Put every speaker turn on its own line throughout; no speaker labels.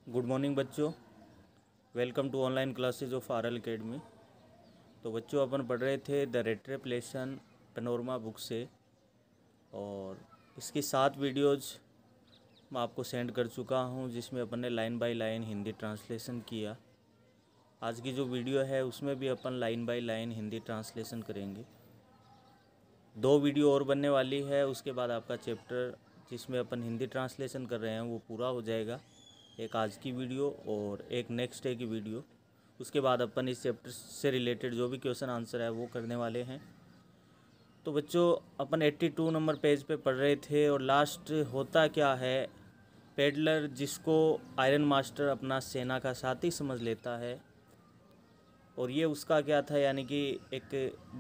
Good morning बच्चों, welcome to online classes of R L Academy. तो बच्चों अपन पढ़ रहे थे द रेट्रेप्लेशन पेनोरमा बुक से, और इसकी 7 वीडियोज़ मैं आपको सेंड कर चुका हूं, जिसमें अपन ने line by line Hindi translation किया। आज की जो वीडियो है उसमें भी अपन line by line Hindi translation करेंगे। 2 वीडियो और बनने वाली है, उसके बाद आपका चैप्टर जिसमें अपन हिंदी ट्रांसलेशन कर रहे हैं वो पूरा हो जाएगा। एक आज की वीडियो और एक नेक्स्ट डे की वीडियो। उसके बाद अपन इस चैप्टर से रिलेटेड जो भी क्वेश्चन आंसर है वो करने वाले हैं। तो बच्चों, अपन 82 नंबर पेज पे पढ़ रहे थे, और लास्ट होता क्या है, पेडलर जिसको आयरन मास्टर अपना सेना का साथी समझ लेता है, और ये उसका क्या था, यानी कि एक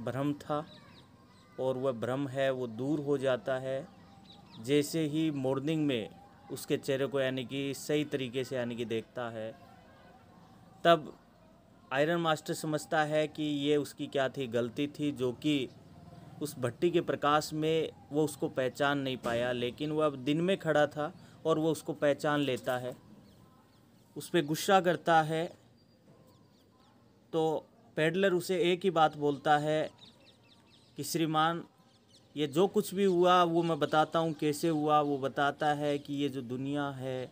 भ्रम था, और वह भ्रम है वो दूर हो जाता है जैसे ही मॉर्निंग में उसके चेहरे को यानी कि सही तरीके से यानी कि देखता है। तब आयरन मास्टर समझता है कि ये उसकी क्या थी, गलती थी, जो कि उस भट्टी के प्रकाश में वो उसको पहचान नहीं पाया, लेकिन वह अब दिन में खड़ा था और वो उसको पहचान लेता है, उस पर गुस्सा करता है। तो पेडलर उसे एक ही बात बोलता है कि श्रीमान, ये जो कुछ भी हुआ वो मैं बताता हूँ कैसे हुआ। वो बताता है कि ये जो दुनिया है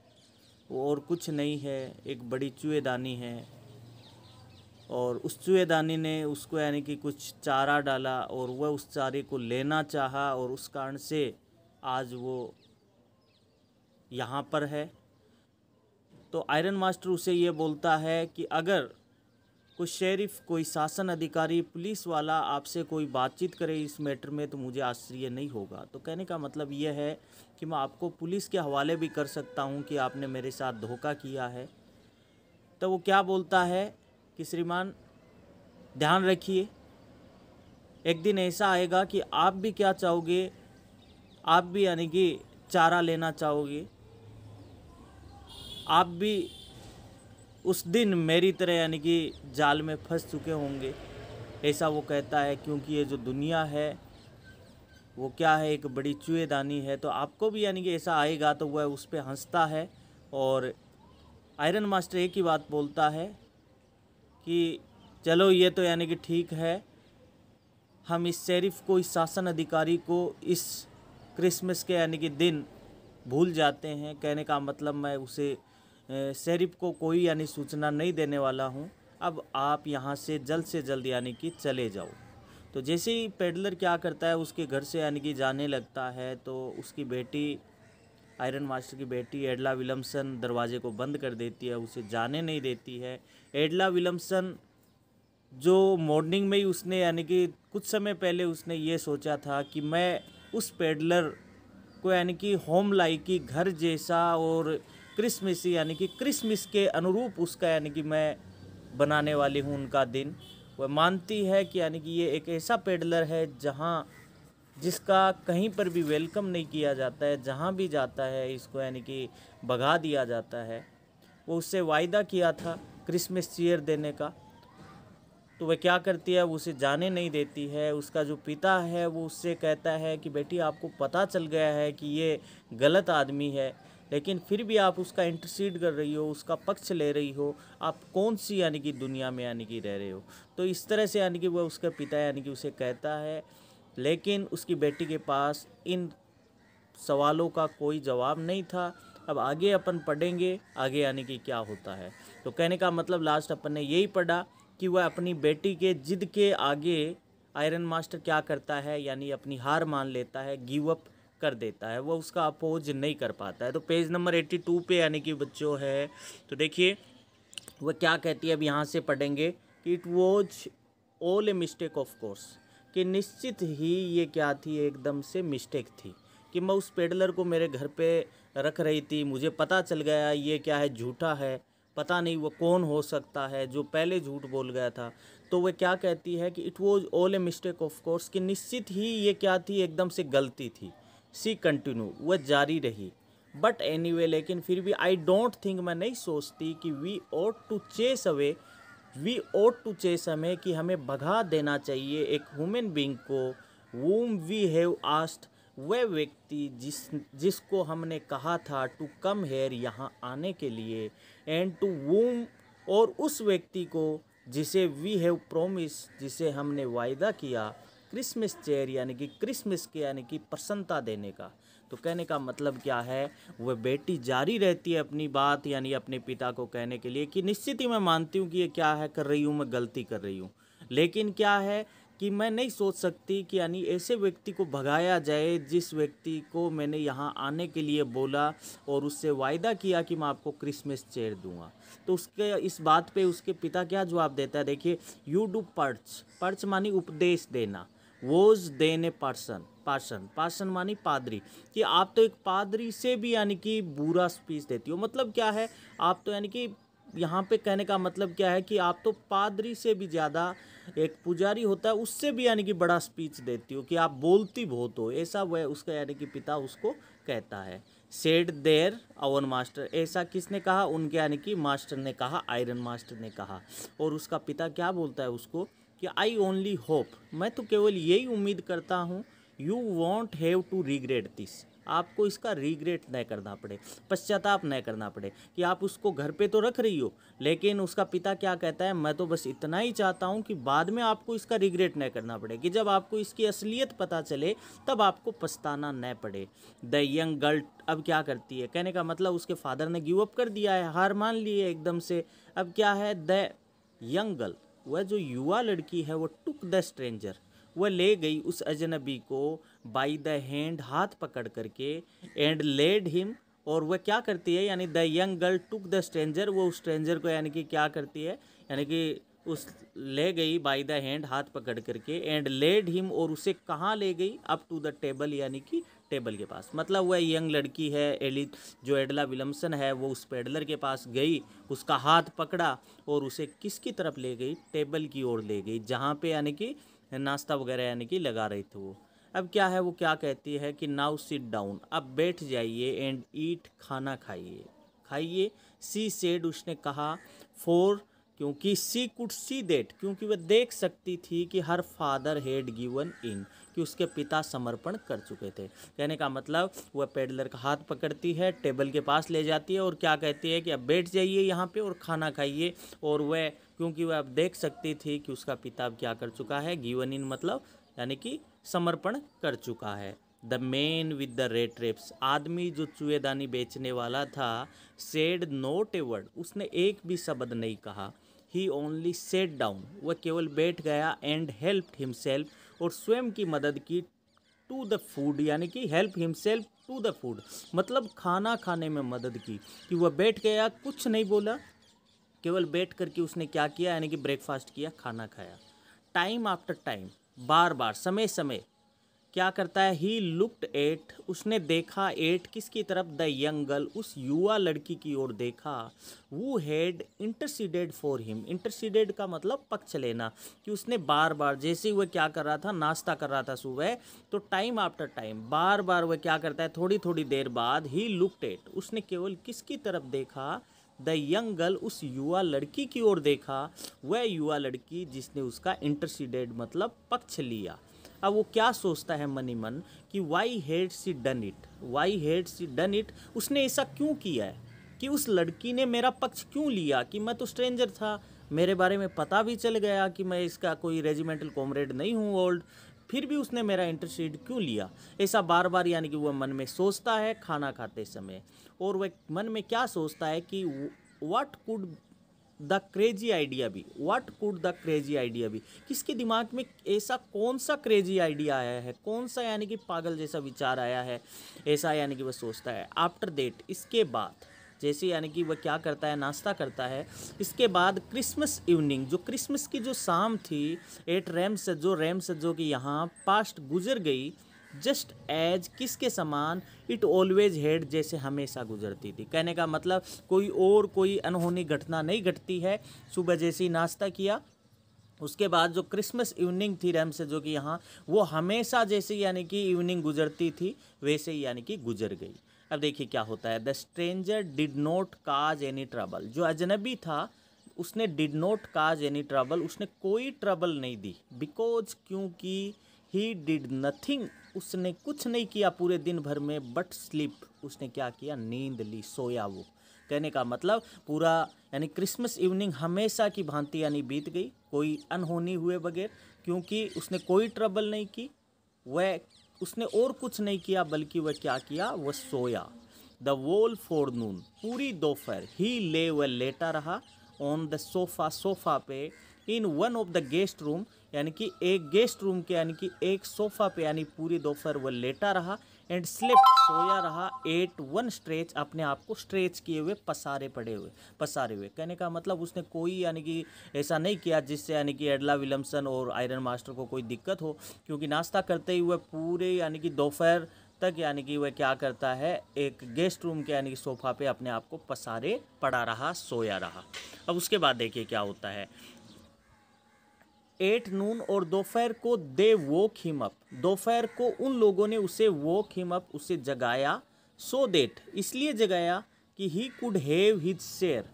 वो और कुछ नहीं है, एक बड़ी चूहेदानी है, और उस चूहेदानी ने उसको यानी कि कुछ चारा डाला, और वह उस चारे को लेना चाहा, और उस कारण से आज वो यहाँ पर है। तो आयरन मास्टर उसे ये बोलता है कि अगर कोई शेरिफ, कोई शासन अधिकारी, पुलिस वाला आपसे कोई बातचीत करे इस मैटर में तो मुझे आश्चर्य नहीं होगा। तो कहने का मतलब ये है कि मैं आपको पुलिस के हवाले भी कर सकता हूँ कि आपने मेरे साथ धोखा किया है। तो वो क्या बोलता है कि श्रीमान, ध्यान रखिए, एक दिन ऐसा आएगा कि आप भी क्या चाहोगे, आप भी यानी कि चारा लेना चाहोगे, आप भी उस दिन मेरी तरह यानी कि जाल में फंस चुके होंगे। ऐसा वो कहता है, क्योंकि ये जो दुनिया है वो क्या है, एक बड़ी चूहेदानी है। तो आपको भी यानी कि ऐसा आएगा। तो वह उस पर हंसता है, और आयरन मास्टर एक ही बात बोलता है कि चलो ये तो यानी कि ठीक है, हम इस शेरिफ को, इस शासन अधिकारी को इस क्रिसमस के यानी कि दिन भूल जाते हैं। कहने का मतलब मैं उसे शेरिफ को कोई यानी सूचना नहीं देने वाला हूँ। अब आप यहाँ से जल्द यानी कि चले जाओ। तो जैसे ही पेडलर क्या करता है, उसके घर से यानी कि जाने लगता है, तो उसकी बेटी, आयरन मास्टर की बेटी एडला विलियमसन दरवाजे को बंद कर देती है, उसे जाने नहीं देती है। एडला विलियमसन जो मॉर्निंग में ही उसने यानी कि कुछ समय पहले उसने ये सोचा था कि मैं उस पेडलर को यानी कि होम लाइक घर जैसा और क्रिसमसी यानी कि क्रिसमस के अनुरूप उसका यानी कि मैं बनाने वाली हूँ उनका दिन। वह मानती है कि यानी कि ये एक ऐसा पेडलर है जहाँ जिसका कहीं पर भी वेलकम नहीं किया जाता है, जहाँ भी जाता है इसको यानी कि भगा दिया जाता है। वो उससे वायदा किया था क्रिसमस चीयर देने का, तो वह क्या करती है, वो उसे जाने नहीं देती है। उसका जो पिता है वो उससे कहता है कि बेटी, आपको पता चल गया है कि ये गलत आदमी है, लेकिन फिर भी आप उसका इंटरसीड कर रही हो, उसका पक्ष ले रही हो, आप कौन सी यानी कि दुनिया में यानी कि रह रहे हो। तो इस तरह से यानी कि वह उसका पिता यानी कि उसे कहता है, लेकिन उसकी बेटी के पास इन सवालों का कोई जवाब नहीं था। अब आगे अपन पढ़ेंगे आगे यानी कि क्या होता है। तो कहने का मतलब लास्ट अपन ने यही पढ़ा कि वह अपनी बेटी के जिद के आगे आयरन मास्टर क्या करता है, यानी अपनी हार मान लेता है, गिव अप कर देता है, वो उसका अपोज नहीं कर पाता है। तो पेज नंबर 82 पे यानी कि बच्चों है, तो देखिए वह क्या कहती है। अब यहाँ से पढ़ेंगे कि it was all a mistake of course, कि निश्चित ही ये क्या थी, एकदम से मिस्टेक थी, कि मैं उस पेडलर को मेरे घर पे रख रही थी, मुझे पता चल गया ये क्या है, झूठा है, पता नहीं वो कौन हो सकता है जो पहले झूठ बोल गया था। तो वह क्या कहती है कि it was all a mistake of course, कि निश्चित ही ये क्या थी, एकदम से गलती थी। सी कंटिन्यू, वह जारी रही, बट एनीवे, लेकिन फिर भी आई डोंट थिंक, मैं नहीं सोचती कि we ought to chase away, कि हमें भगा देना चाहिए एक ह्यूमन बींग को, whom वी हैव आस्क्ड वह व्यक्ति जिसको हमने कहा था टू कम हेयर, यहाँ आने के लिए, एंड टू वूम, और उस व्यक्ति को जिसे वी हैव प्रोमिस, जिसे हमने वायदा किया, क्रिसमस चेयर यानी कि क्रिसमस के यानी कि प्रसन्नता देने का। तो कहने का मतलब क्या है, वह बेटी जारी रहती है अपनी बात यानी अपने पिता को कहने के लिए कि निश्चित ही मैं मानती हूँ कि ये क्या है कर रही हूँ, मैं गलती कर रही हूँ, लेकिन क्या है कि मैं नहीं सोच सकती कि यानी ऐसे व्यक्ति को भगाया जाए जिस व्यक्ति को मैंने यहाँ आने के लिए बोला और उससे वायदा किया कि मैं आपको क्रिसमस चेयर दूंगा। तो उसके इस बात पे उसके पिता क्या जवाब देता है, देखिए, यू डू पर्च, पर्च मानी उपदेश देना, वोज देन ए पार्सन मानी पादरी, कि आप तो एक पादरी से भी यानी कि बुरा स्पीच देती हो। मतलब क्या है, आप तो यानी कि यहाँ पे कहने का मतलब क्या है कि आप तो पादरी से भी ज़्यादा, एक पुजारी होता है उससे भी यानी कि बड़ा स्पीच देती हो, कि आप बोलती बहुत हो, ऐसा वह उसका यानी कि पिता उसको कहता है। सेड देयर आवर मास्टर, ऐसा किसने कहा, उनके यानी कि मास्टर ने कहा, आयरन मास्टर ने कहा। और उसका पिता क्या बोलता है उसको कि आई ओनली होप, मैं तो केवल यही उम्मीद करता हूँ, you won't have to regret this, आपको इसका रिग्रेट न करना पड़े, पश्चाताप न करना पड़े, कि आप उसको घर पे तो रख रही हो, लेकिन उसका पिता क्या कहता है, मैं तो बस इतना ही चाहता हूँ कि बाद में आपको इसका रिग्रेट न करना पड़े, कि जब आपको इसकी असलियत पता चले तब आपको पछताना न पड़े। द यंग गर्ल अब क्या करती है, कहने का मतलब उसके फादर ने गिव अप कर दिया है, हार मान ली है एकदम से। अब क्या है, द यंग गर्ल, वह जो युवा लड़की है, वो टुक द स्ट्रेंजर, वह ले गई उस अजनबी को बाई द हैंड, हाथ पकड़ करके, एंड लेड हिम, और वह क्या करती है, यानी the young girl took the stranger, वो उस स्ट्रेंजर को यानी कि क्या करती है, यानी कि उस ले गई बाई द हैंड, हाथ पकड़ करके, एंड लेड हिम, और उसे कहाँ ले गई, अप टू द टेबल, यानी कि टेबल के पास। मतलब वह यंग लड़की है एली, जो एडला विलियम्सन है, वो उस पेडलर के पास गई, उसका हाथ पकड़ा और उसे किसकी तरफ ले गई, टेबल की ओर ले गई, जहाँ पे यानी कि नाश्ता वगैरह यानी कि लगा रही थी वो। अब क्या है, वो क्या कहती है कि नाउ सिट डाउन, अब बैठ जाइए, एंड ईट, खाना खाइए, खाइए। सी सेड, उसने कहा, फॉर, क्योंकि सी कुड सी देट, क्योंकि वह देख सकती थी कि her father had given in, कि उसके पिता समर्पण कर चुके थे। कहने का मतलब वह पेडलर का हाथ पकड़ती है, टेबल के पास ले जाती है और क्या कहती है कि अब बैठ जाइए यहाँ पे और खाना खाइए। और वह, क्योंकि वह अब देख सकती थी कि उसका पिता अब क्या कर चुका है, गिवन इन मतलब यानी कि समर्पण कर चुका है। The man with the red ट्रेप्स, आदमी जो चूहेदानी बेचने वाला था, सेड नोट ए वर्ड, उसने एक भी शब्द नहीं कहा। ही ओनली सेट डाउन, वह केवल बैठ गया, एंड हेल्प्ड हिमसेल्फ, और स्वयं की मदद की, टू द फूड, यानी कि help himself to the food, मतलब खाना खाने में मदद की, कि वह बैठ गया, कुछ नहीं बोला, केवल बैठ करके उसने क्या किया, यानी कि ब्रेकफास्ट किया, खाना खाया। टाइम आफ्टर टाइम, बार बार, समय समय, क्या करता है, ही लुक्ड एट, उसने देखा, एट किसकी तरफ, द यंग गर्ल, उस युवा लड़की की ओर देखा, वो had interceded for him, interceded का मतलब पक्ष लेना, कि उसने बार बार, जैसे ही वह क्या कर रहा था, नाश्ता कर रहा था सुबह, तो टाइम आफ्टर टाइम, बार बार वह क्या करता है, थोड़ी थोड़ी देर बाद, ही लुक्ड एट, उसने केवल किसकी तरफ देखा, द यंग गर्ल, उस युवा लड़की की ओर देखा, वह युवा लड़की जिसने उसका इंटरसीडेड मतलब पक्ष लिया। अब वो क्या सोचता है मन ही मन कि why had she done it, why had she done it, उसने ऐसा क्यों किया है, कि उस लड़की ने मेरा पक्ष क्यों लिया, कि मैं तो स्ट्रेंजर था, मेरे बारे में पता भी चल गया कि मैं इसका कोई रेजिमेंटल कॉमरेड नहीं हूँ ओल्ड, फिर भी उसने मेरा इंटरसीड क्यों लिया। ऐसा बार बार यानी कि वह मन में सोचता है खाना खाते समय। और वह मन में क्या सोचता है कि what could the crazy idea be, what could the crazy idea be, किसके दिमाग में ऐसा कौन सा क्रेजी आइडिया आया है, कौन सा यानी कि पागल जैसा विचार आया है, ऐसा यानी कि वह सोचता है। आफ्टर दैट, इसके बाद, जैसे यानी कि वह क्या करता है, नाश्ता करता है, इसके बाद क्रिसमस इवनिंग, जो क्रिसमस की जो शाम थी, एट रैमसजो की यहाँ पास्ट गुजर गई, जस्ट एज किसके समान, इट ऑलवेज हेड, जैसे हमेशा गुजरती थी। कहने का मतलब कोई अनहोनी घटना नहीं घटती है। सुबह जैसे ही नाश्ता किया, उसके बाद जो क्रिसमस इवनिंग थी रैमसजो की यहाँ, वो हमेशा जैसे यानी कि इवनिंग गुजरती थी वैसे ही यानी कि गुजर गई। अब देखिए क्या होता है, the stranger did not cause any trouble, जो अजनबी था उसने did not cause any trouble, उसने कोई ट्रबल नहीं दी, बिकॉज, क्योंकि, ही डिड नथिंग उसने कुछ नहीं किया पूरे दिन भर में, बट स्लीप, उसने क्या किया, नींद ली, सोया वो। कहने का मतलब पूरा यानी क्रिसमस इवनिंग हमेशा की भांति यानी बीत गई, कोई अनहोनी हुए बगैर, क्योंकि उसने कोई ट्रबल नहीं की, वह उसने और कुछ नहीं किया, बल्कि वह क्या किया, वह सोया। द वोल फोरनून, पूरी दोपहर, ही ले, वह लेटा रहा, ऑन द सोफ़ा, सोफ़ा पे, in one of the guest room, यानी कि एक गेस्ट रूम के यानी कि एक सोफ़ा पे, यानी पूरी दोपहर वह लेटा रहा, एंड स्लिप, सोया रहा, एट वन स्ट्रेच, अपने आप को स्ट्रेच किए हुए, पसारे हुए। कहने का मतलब उसने कोई यानी कि ऐसा नहीं किया जिससे यानी कि एडला विलियमसन और आयरन मास्टर को कोई दिक्कत हो, क्योंकि नाश्ता करते ही वह पूरे यानी कि दोपहर तक यानी कि वह क्या करता है, एक गेस्ट रूम के यानी कि सोफ़ा पे अपने आप को पसारे पड़ा रहा, सोया रहा। अब उसके बाद देखिए क्या होता है, 8 नून, और दोपहर को दे वोक हिम अप, दोपहर को उन लोगों ने उसे वोक हिम अप, उसे जगाया, सो देट, इसलिए जगाया कि he could have his share,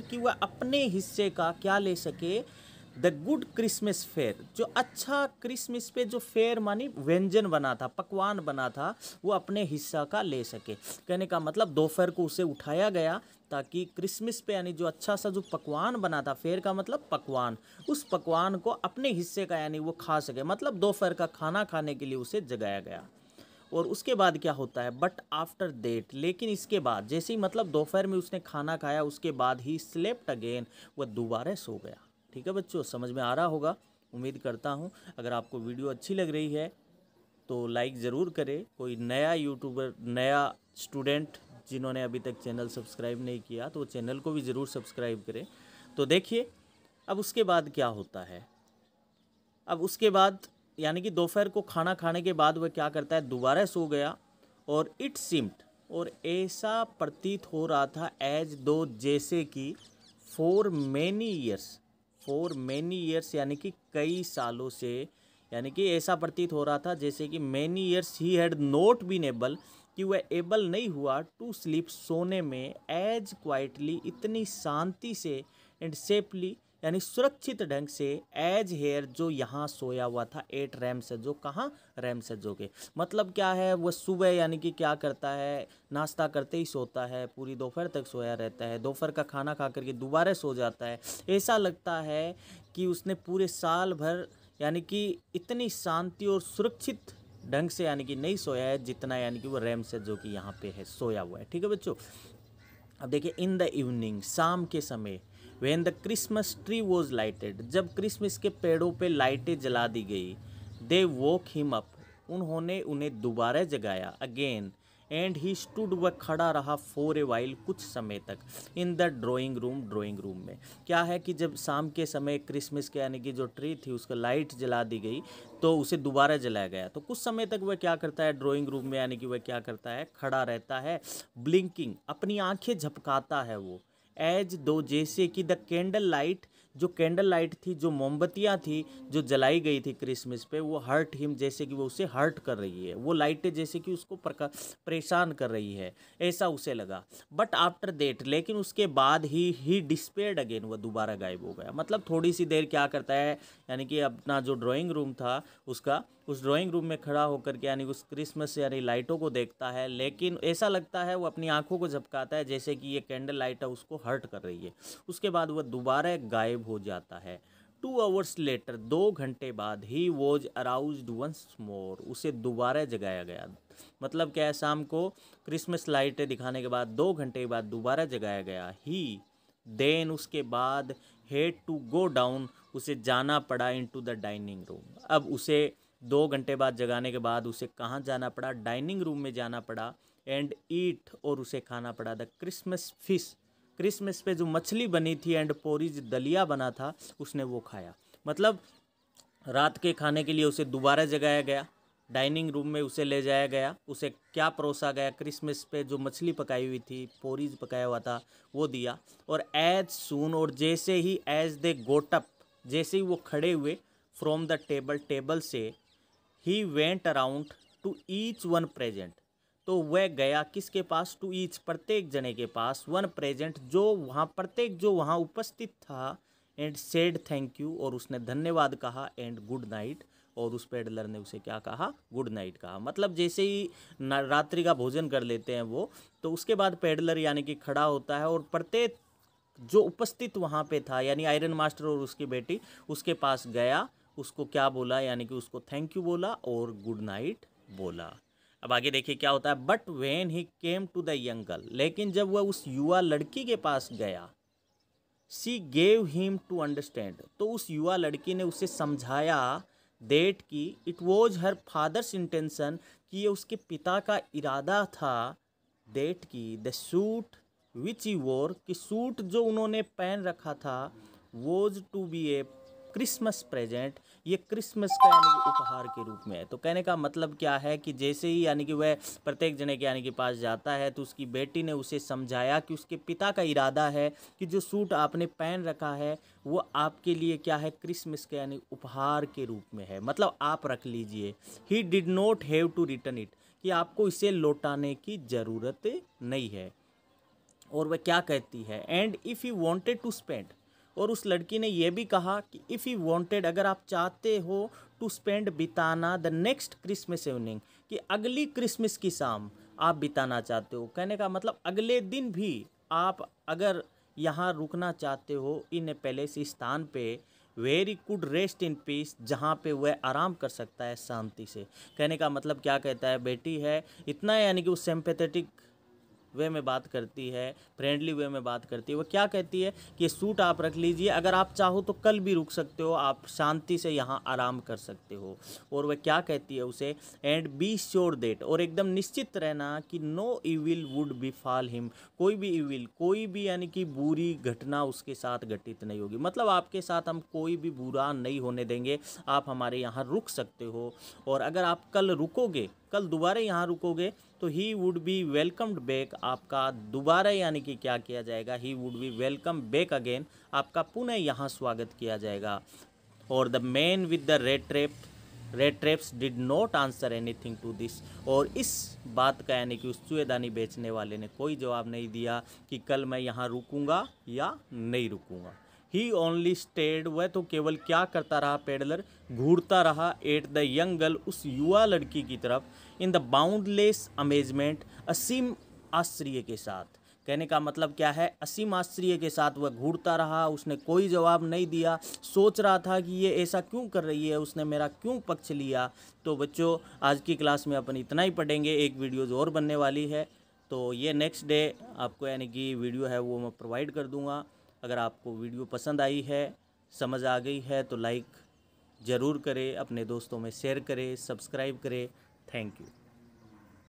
कि वह अपने हिस्से का क्या ले सके, द गुड क्रिसमस फेयर, जो अच्छा क्रिसमस पे जो फेयर मानी व्यंजन बना था, पकवान बना था, वो अपने हिस्सा का ले सके। कहने का मतलब दोपहर को उसे उठाया गया ताकि क्रिसमस पे यानी जो अच्छा सा जो पकवान बना था, फेयर का मतलब पकवान, उस पकवान को अपने हिस्से का यानी वो खा सके, मतलब दोपहर का खाना खाने के लिए उसे जगाया गया। और उसके बाद क्या होता है, बट आफ्टर देट, लेकिन इसके बाद, जैसे ही मतलब दोपहर में उसने खाना खाया, उसके बाद ही स्लेप्ट अगेन, वह दोबारा सो गया। ठीक है बच्चों, समझ में आ रहा होगा, उम्मीद करता हूँ। अगर आपको वीडियो अच्छी लग रही है तो लाइक ज़रूर करें। कोई नया यूट्यूबर, नया स्टूडेंट जिन्होंने अभी तक चैनल सब्सक्राइब नहीं किया तो वो चैनल को भी ज़रूर सब्सक्राइब करें। तो देखिए अब उसके बाद क्या होता है, अब उसके बाद यानी कि दोपहर को खाना खाने के बाद वह क्या करता है, दोबारा सो गया, और इट सिम्ड, और ऐसा प्रतीत हो रहा था, एज दो, जैसे कि, फॉर मैनी ईयर्स यानी कि कई सालों से, यानी कि ऐसा प्रतीत हो रहा था जैसे कि many years he had not been able, कि वह एबल नहीं हुआ, टू स्लीप, सोने में, एज क्वाइटली, इतनी शांति से, एंड सेफली, यानी सुरक्षित ढंग से, एज हेयर, जो यहाँ सोया हुआ था, एट रैमसेजो, कहाँ, रैमसेजो के। मतलब क्या है, वह सुबह यानी कि क्या करता है, नाश्ता करते ही सोता है, पूरी दोपहर तक सोया रहता है, दोपहर का खाना खा करके दोबारा सो जाता है। ऐसा लगता है कि उसने पूरे साल भर यानी कि इतनी शांति और सुरक्षित ढंग से यानी कि नहीं सोया है जितना यानी कि वो रैमसेजो की यहाँ पे है, सोया हुआ है। ठीक है बच्चों, अब देखिए, इन द इवनिंग, शाम के समय, when the Christmas tree was lighted, जब क्रिसमस के पेड़ों पे लाइटें जला दी गई, दे वोक हिम अप, उन्होंने उन्हें दोबारा जगाया, अगेन, एंड ही स्टूड, वह खड़ा रहा, फॉर ए वाइल, कुछ समय तक, इन द ड्राइंग रूम में। क्या है कि जब शाम के समय क्रिसमस के यानी कि जो ट्री थी उसका लाइट जला दी गई तो उसे दोबारा जलाया गया, तो कुछ समय तक वह क्या करता है, ड्राइंग रूम में यानी कि वह क्या करता है, खड़ा रहता है, ब्लिंकिंग, अपनी आंखें झपकाता है वो, एज दो, जैसे कि, द कैंडल लाइट, जो कैंडल लाइट थी, जो मोमबत्तियाँ थी जो जलाई गई थी क्रिसमस पे, वो हर्ट हिम, जैसे कि वो उसे हर्ट कर रही है, वो लाइटें जैसे कि उसको परेशान कर रही है, ऐसा उसे लगा। बट आफ्टर देट, लेकिन उसके बाद ही डिस्पेयर्ड अगेन, वह दोबारा गायब हो गया। मतलब थोड़ी सी देर क्या करता है, यानी कि अपना जो ड्राइंग रूम था उसका, उस ड्राइंग रूम में खड़ा होकर के यानी उस क्रिसमस यानी लाइटों को देखता है, लेकिन ऐसा लगता है वो अपनी आंखों को झपकाता है जैसे कि ये कैंडल लाइट है उसको हर्ट कर रही है। उसके बाद वह दोबारा गायब हो जाता है। 2 आवर्स लेटर, 2 घंटे बाद, he was aroused once more, उसे दोबारा जगाया गया। मतलब क्या है, शाम को क्रिसमस लाइटें दिखाने के बाद 2 घंटे के बाद दोबारा जगाया गया। ही देन, उसके बाद, हेड टू गो डाउन, उसे जाना पड़ा, इनटू द डाइनिंग रूम। अब उसे 2 घंटे बाद जगाने के बाद उसे कहाँ जाना पड़ा, डाइनिंग रूम में जाना पड़ा, एंड ईट, और उसे खाना पड़ा, द क्रिसमस फिश, क्रिसमस पे जो मछली बनी थी, एंड पोरीज, दलिया बना था, उसने वो खाया। मतलब रात के खाने के लिए उसे दोबारा जगाया गया, डाइनिंग रूम में उसे ले जाया गया, उसे क्या परोसा गया, क्रिसमस पे जो मछली पकाई हुई थी, पोरीज पकाया हुआ था, वो दिया। और एज सून, और जैसे ही, एज दे गोट अप, जैसे ही वो खड़े हुए, फ्रॉम द टेबल, टेबल से, he went around two each one present, तो वह गया किसके पास, टू ईच, प्रत्येक जने के पास, वन प्रेजेंट, जो वहाँ, प्रत्येक जो वहाँ उपस्थित था, एंड सेड थैंक यू, और उसने धन्यवाद कहा, एंड गुड नाइट, और उस पेडलर ने उसे क्या कहा, गुड नाइट कहा। मतलब जैसे ही रात्रि का भोजन कर लेते हैं वो, तो उसके बाद पेडलर यानी कि खड़ा होता है और प्रत्येक जो उपस्थित वहाँ पे था यानी आयरन मास्टर और उसकी बेटी उसके पास गया, उसको क्या बोला यानी कि उसको थैंक यू बोला और गुड नाइट बोला। अब आगे देखिए क्या होता है। But when he came to the young girl, लेकिन जब वह उस युवा लड़की के पास गया, she gave him to understand, तो उस युवा लड़की ने उसे समझाया दैट कि it was her father's intention, कि ये उसके पिता का इरादा था, दैट की द सूट विच ही वोर, कि सूट जो उन्होंने पहन रखा था, was to be a Christmas present, ये क्रिसमस का यानी कि उपहार के रूप में है। तो कहने का मतलब क्या है कि जैसे ही यानी कि वह प्रत्येक जने के यानी कि पास जाता है, तो उसकी बेटी ने उसे समझाया कि उसके पिता का इरादा है कि जो सूट आपने पहन रखा है वो आपके लिए क्या है, क्रिसमस के यानी उपहार के रूप में है, मतलब आप रख लीजिए। He did not have to return it, कि आपको इसे लौटाने की ज़रूरत नहीं है। और वह क्या कहती है, and if you wanted to spend, और उस लड़की ने यह भी कहा कि इफ़ यू वांटेड, अगर आप चाहते हो, टू स्पेंड, बिताना, द नेक्स्ट क्रिसमस इवनिंग, कि अगली क्रिसमस की शाम आप बिताना चाहते हो। कहने का मतलब अगले दिन भी आप अगर यहाँ रुकना चाहते हो इन पैलेस, स्थान पे, very could rest in peace, जहाँ पे वह आराम कर सकता है शांति से। कहने का मतलब क्या कहता है, बेटी है इतना यानी कि वो सिंपैथेटिक वे में बात करती है, फ्रेंडली वे में बात करती है। वो क्या कहती है कि ये सूट आप रख लीजिए, अगर आप चाहो तो कल भी रुक सकते हो, आप शांति से यहाँ आराम कर सकते हो। और वह क्या कहती है उसे, एंड बी श्योर देट, और एकदम निश्चित रहना कि no evil would befall him, कोई भी इविल, कोई भी यानी कि बुरी घटना उसके साथ घटित नहीं होगी। मतलब आपके साथ हम कोई भी बुरा नहीं होने देंगे, आप हमारे यहाँ रुक सकते हो। और अगर आप कल रुकोगे, कल दोबारा यहाँ रुकोगे, तो he would be welcomed back, आपका दोबारा यानी कि क्या किया जाएगा, he would be welcome back again, आपका पुनः यहाँ स्वागत किया जाएगा। और the man with the red traps did not answer anything to this, और इस बात का यानी कि उस चूहेदानी बेचने वाले ने कोई जवाब नहीं दिया कि कल मैं यहाँ रुकूंगा या नहीं रुकूंगा। ही ओनली स्टेड, वह तो केवल क्या करता रहा, पेडलर घूरता रहा, एट द यंग गर्ल, उस युवा लड़की की तरफ, इन द बाउंडलेस अमेजमेंट, असीम आश्चर्य के साथ। कहने का मतलब क्या है, असीम आश्चर्य के साथ वह घूरता रहा, उसने कोई जवाब नहीं दिया, सोच रहा था कि ये ऐसा क्यों कर रही है, उसने मेरा क्यों पक्ष लिया। तो बच्चों आज की क्लास में अपन इतना ही पढ़ेंगे, एक वीडियोज़ और बनने वाली है, तो ये नेक्स्ट डे आपको यानी कि वीडियो है वो मैं प्रोवाइड कर दूँगा। अगर आपको वीडियो पसंद आई है, समझ आ गई है, तो लाइक ज़रूर करें, अपने दोस्तों में शेयर करें, सब्सक्राइब करें। Thank you.